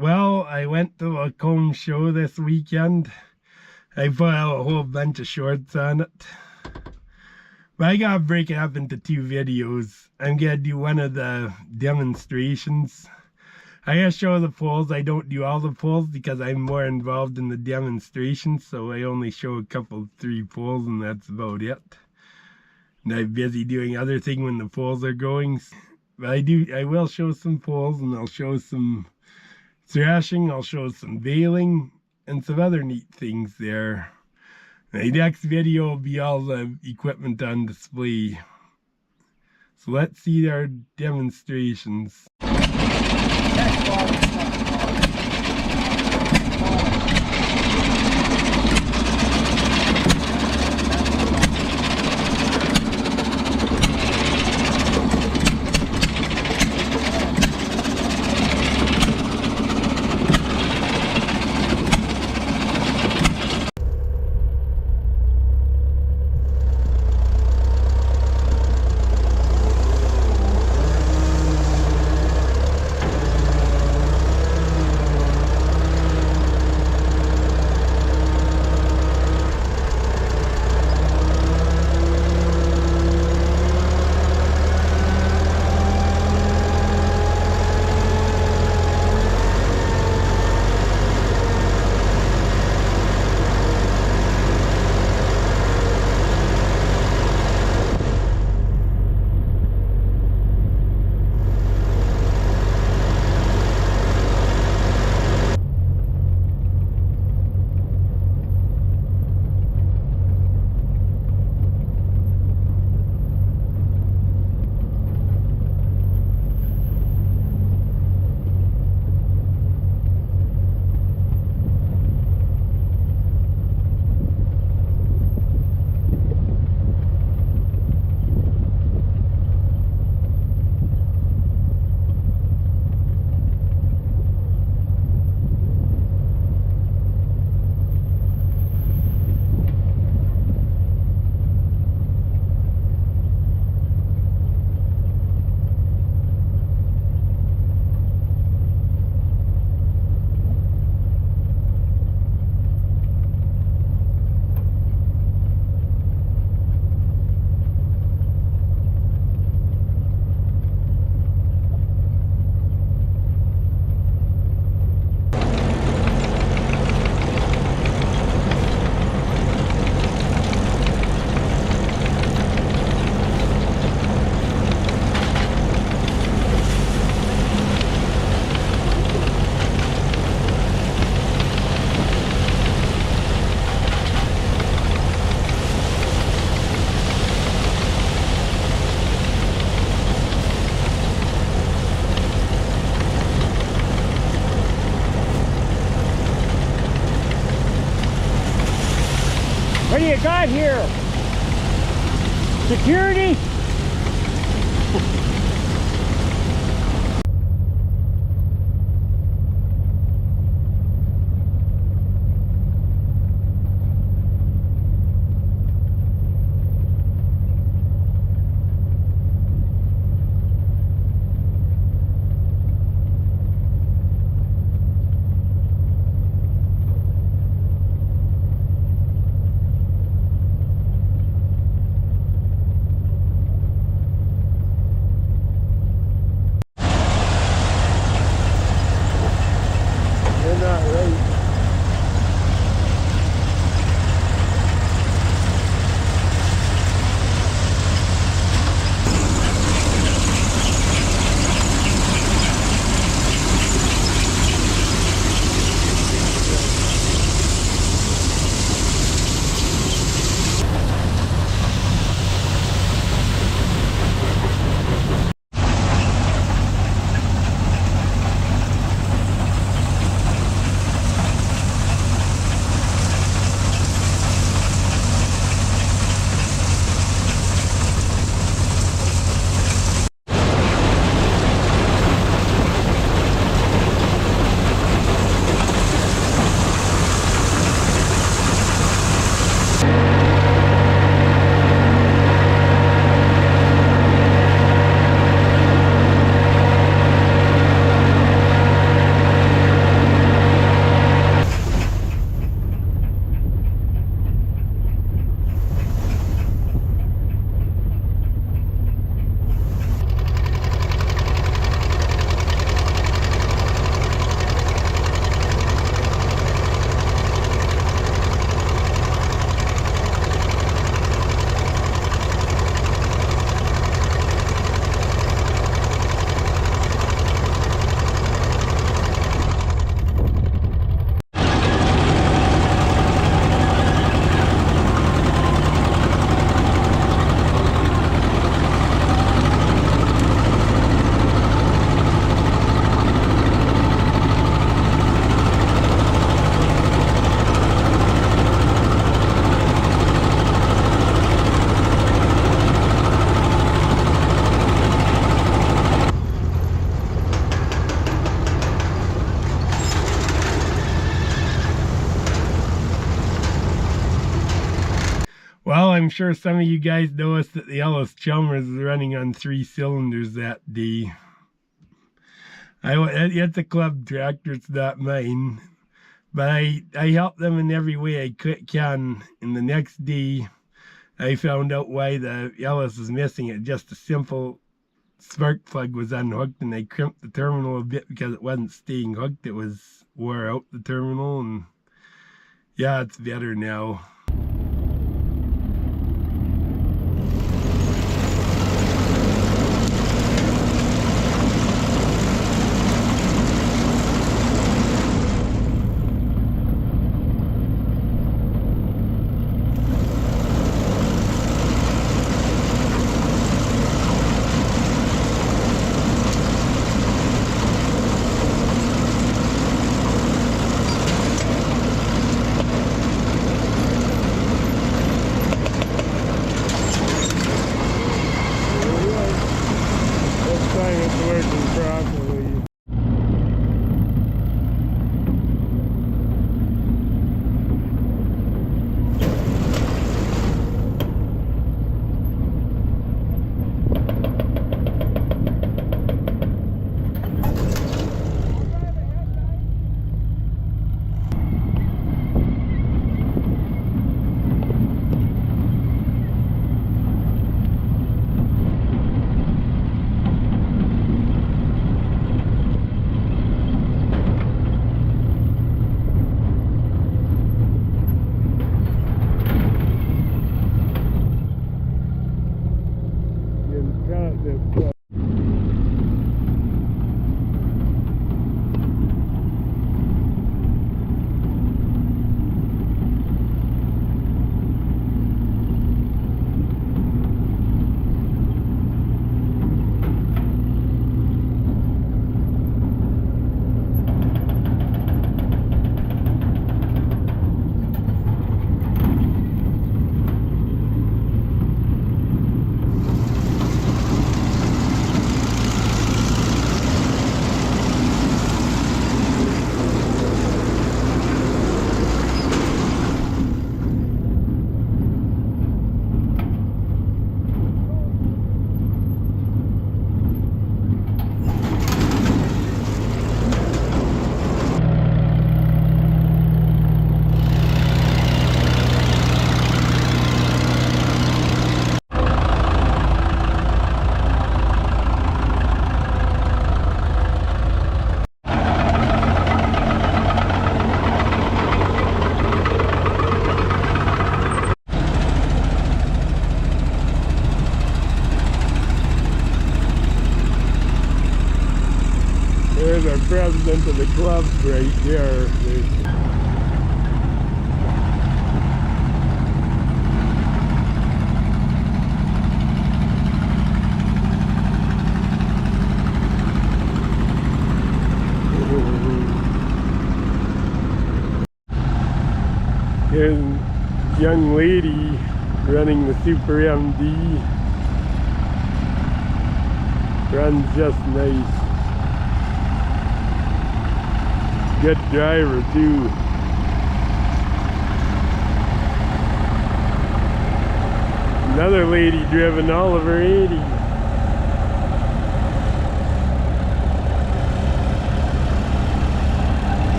Well, I went to a Lacombe show this weekend. I put out a whole bunch of shorts on it. But I gotta break it up into 2 videos. I'm gonna do one of the demonstrations. I gotta show the poles. I don't do all the poles because I'm more involved in the demonstrations, so I only show a couple, 3 poles, and that's about it. And I'm busy doing other things when the poles are going. But I will show some poles, and I'll show some thrashing, I'll show some baling, and some other neat things there. My next video will be all the equipment on display. So let's see our demonstrations. What do you got here? Security? sure some of you guys noticed that the Ellis Chum was running on 3 cylinders that day. It's a club tractor, it's not mine. But I helped them in every way I can. And the next day, I found out why the Ellis was missing it. Just a simple spark plug was unhooked, and I crimped the terminal a bit because it wasn't staying hooked. It was wore out, the terminal, and yeah, it's better now. There's our president of the club right there. Here's a young lady running the Super MD. Runs just nice. Good driver too. Another lady driven all of her 80s.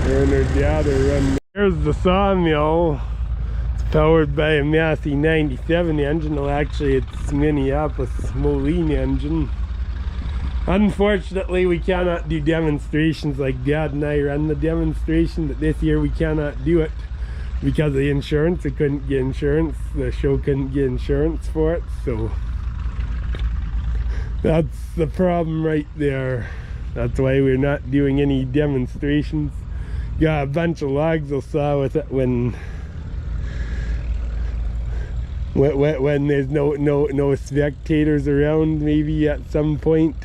Her and her dad are running. There's the sawmill. Powered by a Massey 97 engine. Well, actually it's Minneapolis Moline engine. Unfortunately, we cannot do demonstrations like Dad and I run the demonstration, but this year we cannot do it because of the insurance. We couldn't get insurance. The show couldn't get insurance for it, so that's the problem right there. That's why we're not doing any demonstrations. Got a bunch of logs we'll saw with it when there's no spectators around, maybe at some point.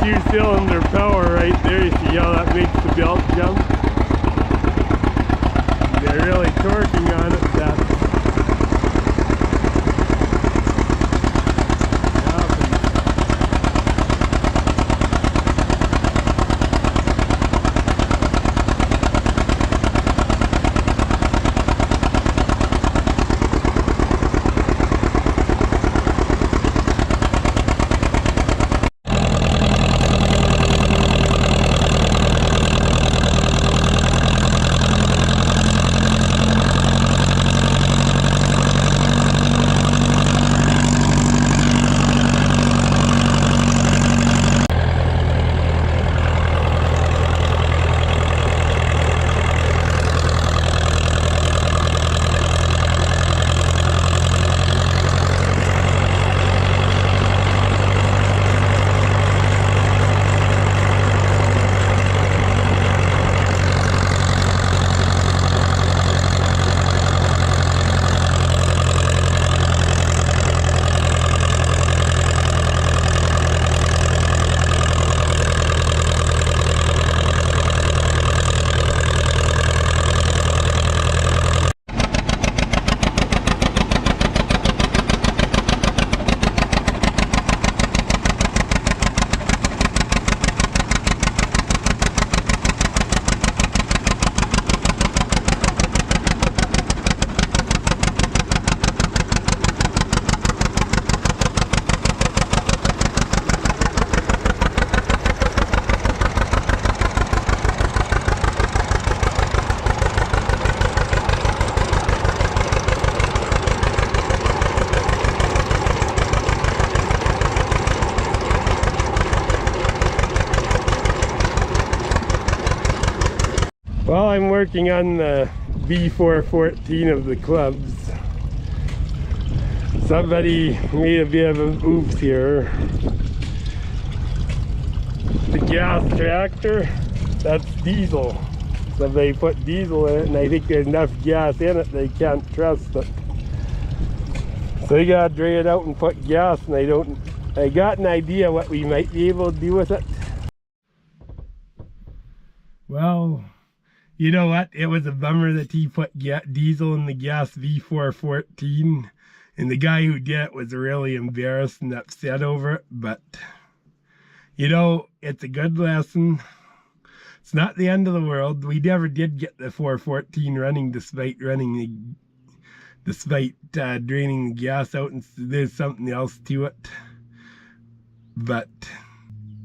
two-cylinder power right there. You see how that makes the belt jump? They're really torquing on it. Well, I'm working on the V414 of the clubs. Somebody made a bit of an oops here. The gas tractor, that's diesel. Somebody put diesel in it, and I think there's enough gas in it they can't trust it. So they gotta drain it out and put gas, and I got an idea what we might be able to do with it. Well, you know what? It was a bummer that he put diesel in the gas V414, and the guy who did it was really embarrassed and upset over it. But, you know, it's a good lesson. It's not the end of the world. We never did get the 414 running despite draining the gas out, and there's something else to it. But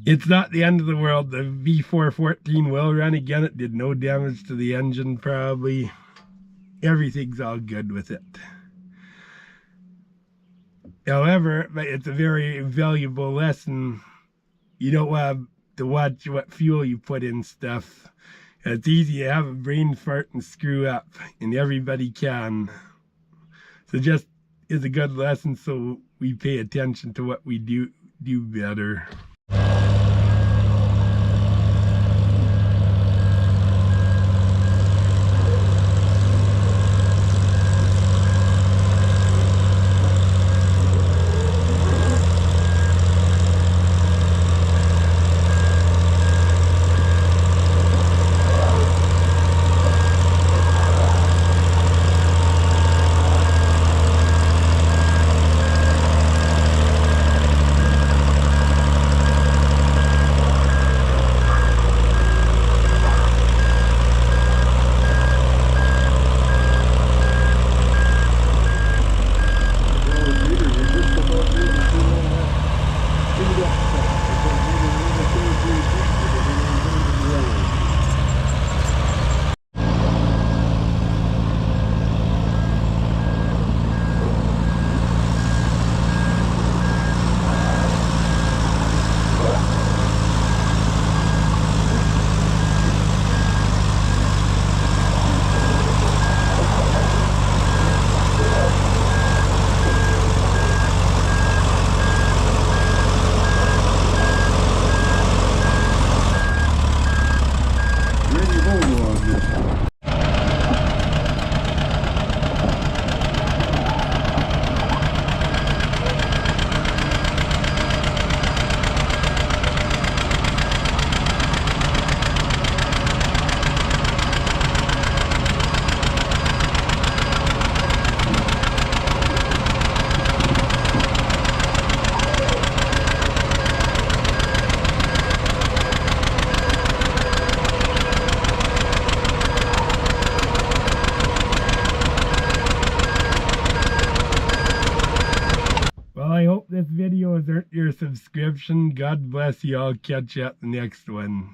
it's not the end of the world. The V414 will run again. It did no damage to the engine probably. Everything's all good with it. However, it's a very valuable lesson. You don't have to watch what fuel you put in stuff. It's easy to have a brain fart and screw up, and everybody can. So just is a good lesson, so we pay attention to what we do better. subscription. God bless you all. Catch you at the next one.